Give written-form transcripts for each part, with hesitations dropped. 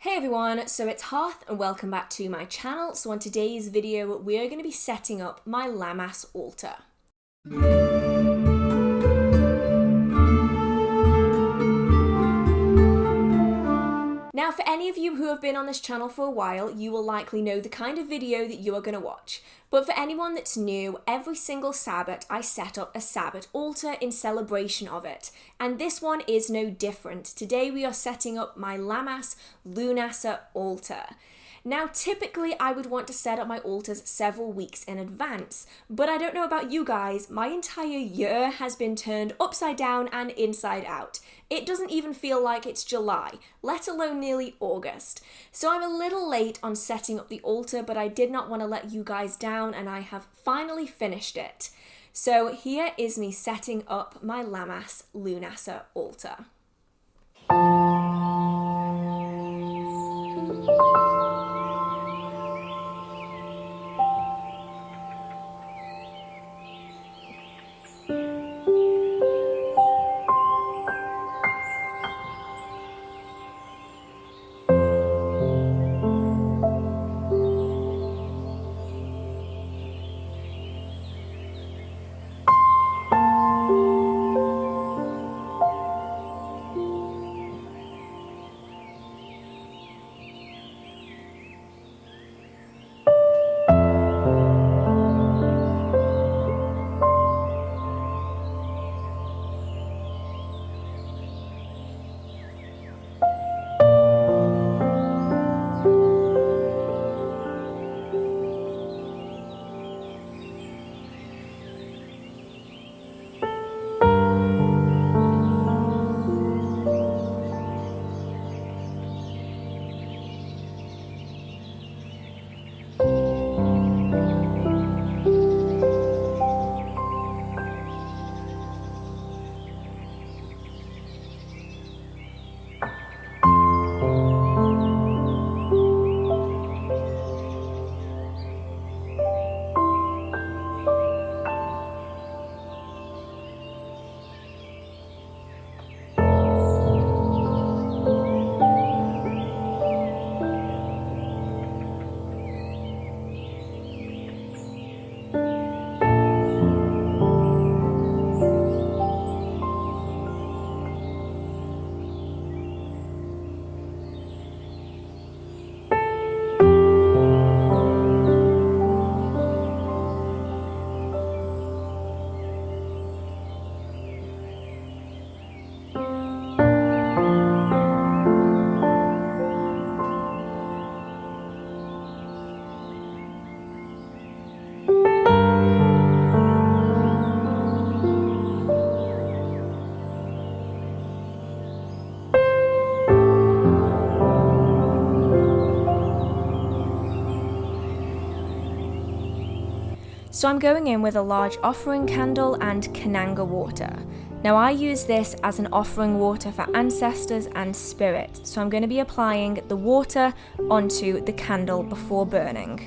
Hey everyone, so it's Hearth and welcome back to my channel. So on today's video, we are going to be setting up my Lammas altar. Now, for any of you who have been on this channel for a while, you will likely know the kind of video that you are going to watch. But for anyone that's new, every single Sabbat I set up a Sabbat altar in celebration of it. And this one is no different. Today we are setting up my Lammas Lughnasadh altar. Now, typically I would want to set up my altars several weeks in advance, but I don't know about you guys, my entire year has been turned upside down and inside out. It doesn't even feel like it's July, let alone nearly August. So I'm a little late on setting up the altar, but I did not want to let you guys down and I have finally finished it. So here is me setting up my Lammas Lughnasadh altar. So I'm going in with a large offering candle and Kananga water. Now I use this as an offering water for ancestors and spirit, so I'm going to be applying the water onto the candle before burning.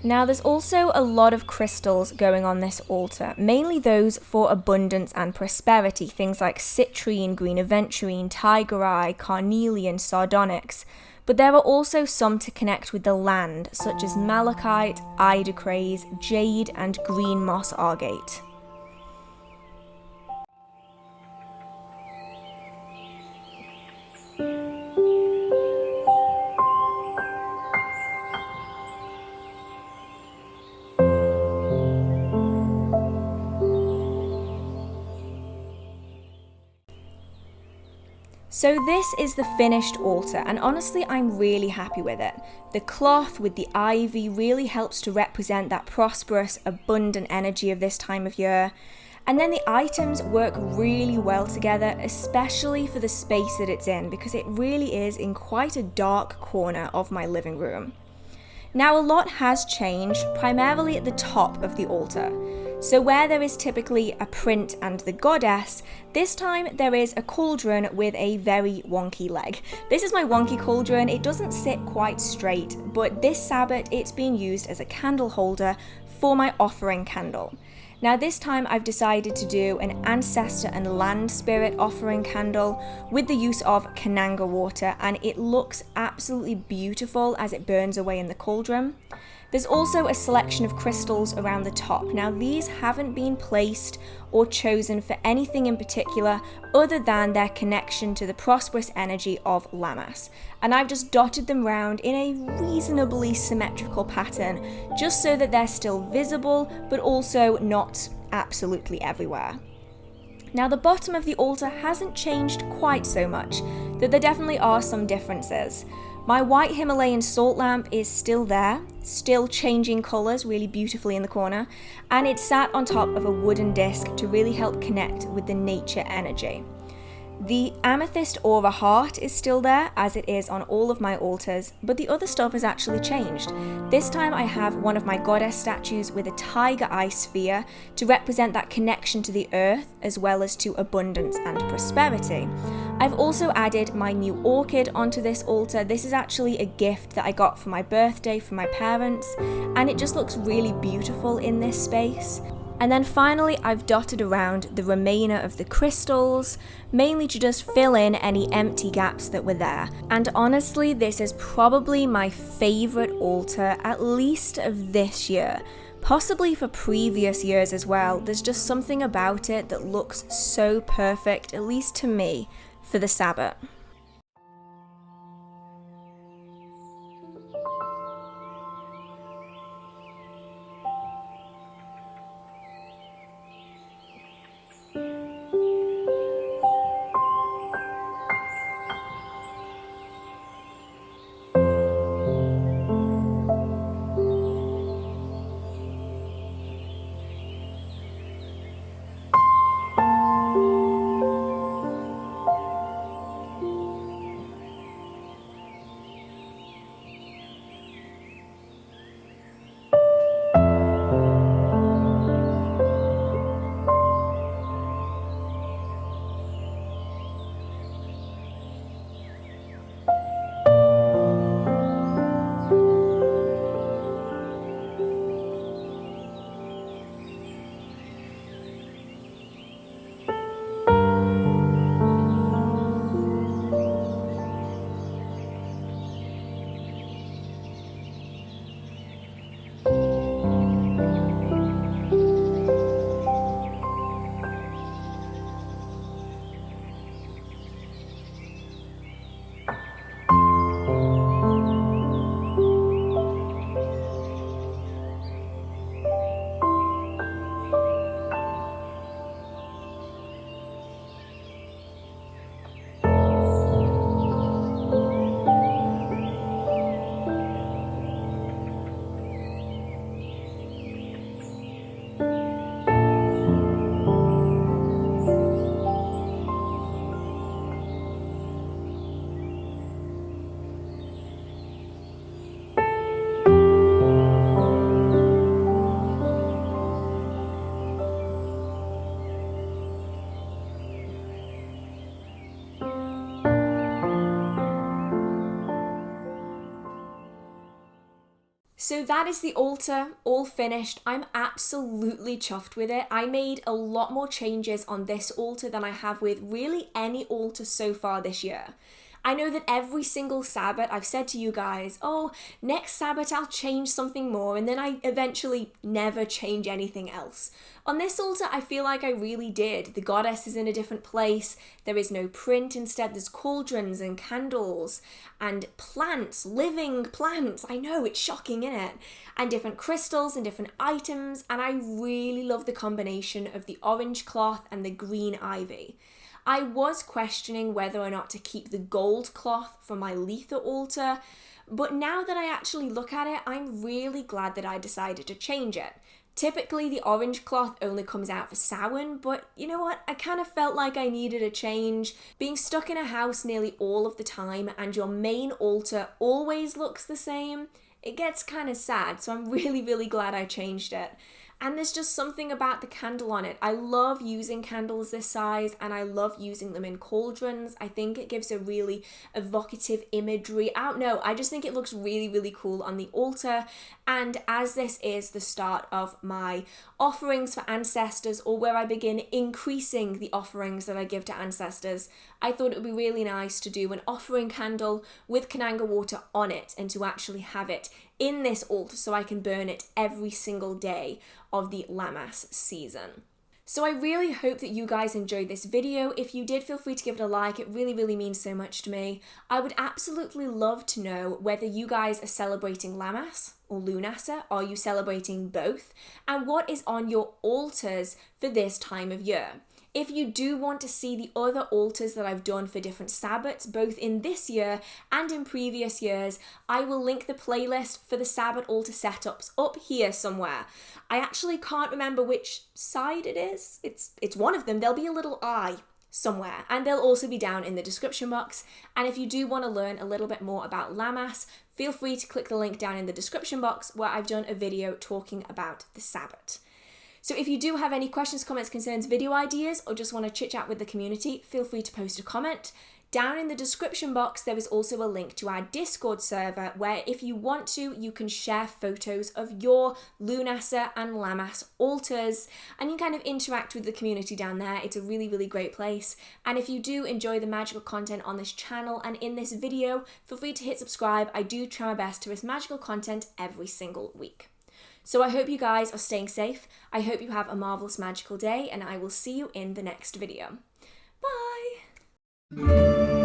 Now there's also a lot of crystals going on this altar, mainly those for abundance and prosperity, things like citrine, green aventurine, tiger eye, carnelian, sardonyx. But there are also some to connect with the land, such as malachite, idocrase, jade and green moss agate. So this is the finished altar, and honestly I'm really happy with it. The cloth with the ivy really helps to represent that prosperous, abundant energy of this time of year. And then the items work really well together, especially for the space that it's in, because it really is in quite a dark corner of my living room. Now a lot has changed, primarily at the top of the altar. So where there is typically a print and the goddess, this time there is a cauldron with a very wonky leg. This is my wonky cauldron. It doesn't sit quite straight, but this Sabbat it's being used as a candle holder for my offering candle. Now this time I've decided to do an ancestor and land spirit offering candle with the use of Kananga water, and it looks absolutely beautiful as it burns away in the cauldron. There's also a selection of crystals around the top. Now these haven't been placed or chosen for anything in particular other than their connection to the prosperous energy of Lammas. And I've just dotted them round in a reasonably symmetrical pattern just so that they're still visible but also not absolutely everywhere. Now the bottom of the altar hasn't changed quite so much, though there definitely are some differences. My white Himalayan salt lamp is still there, still changing colours really beautifully in the corner, and it's sat on top of a wooden disc to really help connect with the nature energy. The amethyst aura heart is still there, as it is on all of my altars, but the other stuff has actually changed. This time I have one of my goddess statues with a tiger eye sphere to represent that connection to the earth as well as to abundance and prosperity. I've also added my new orchid onto this altar. This is actually a gift that I got for my birthday from my parents, and it just looks really beautiful in this space. And then finally, I've dotted around the remainder of the crystals, mainly to just fill in any empty gaps that were there. And honestly, this is probably my favourite altar, at least of this year. Possibly for previous years as well. There's just something about it that looks so perfect, at least to me, for the Sabbat. So that is the altar, all finished. I'm absolutely chuffed with it. I made a lot more changes on this altar than I have with really any altar so far this year. I know that every single Sabbat I've said to you guys, oh, next Sabbat I'll change something more, and then I eventually never change anything else. On this altar, I feel like I really did. The goddess is in a different place. There is no print. Instead, there's cauldrons and candles and plants, living plants. I know, it's shocking, isn't it? And different crystals and different items. And I really love the combination of the orange cloth and the green ivy. I was questioning whether or not to keep the gold cloth for my Letha altar, but now that I actually look at it, I'm really glad that I decided to change it. Typically, the orange cloth only comes out for Samhain, but you know what? I kind of felt like I needed a change. Being stuck in a house nearly all of the time and your main altar always looks the same, it gets kind of sad. So I'm really glad I changed it. And there's just something about the candle on it. I love using candles this size, and I love using them in cauldrons. I think it gives a really evocative imagery. I don't know, I just think it looks really cool on the altar. And as this is the start of my offerings for ancestors, or where I begin increasing the offerings that I give to ancestors, I thought it would be really nice to do an offering candle with Kananga water on it, and to actually have it in this altar so I can burn it every single day of the Lammas season. So I really hope that you guys enjoyed this video. If you did, feel free to give it a like. It really means so much to me. I would absolutely love to know whether you guys are celebrating Lammas or Lughnasadh. Are you celebrating both? And what is on your altars for this time of year? If you do want to see the other altars that I've done for different Sabbats, both in this year and in previous years, I will link the playlist for the Sabbat altar setups up here somewhere. I actually can't remember which side it is. It's one of them. There'll be a little eye somewhere, and they'll also be down in the description box. And if you do want to learn a little bit more about Lammas, feel free to click the link down in the description box where I've done a video talking about the Sabbat. So if you do have any questions, comments, concerns, video ideas, or just want to chit chat with the community, feel free to post a comment. Down in the description box, there is also a link to our Discord server where if you want to, you can share photos of your Lughnasadh and Lammas altars, and you kind of interact with the community down there. It's a really great place. And if you do enjoy the magical content on this channel and in this video, feel free to hit subscribe. I do try my best to release magical content every single week. So I hope you guys are staying safe. I hope you have a marvelous magical day, and I will see you in the next video. Bye!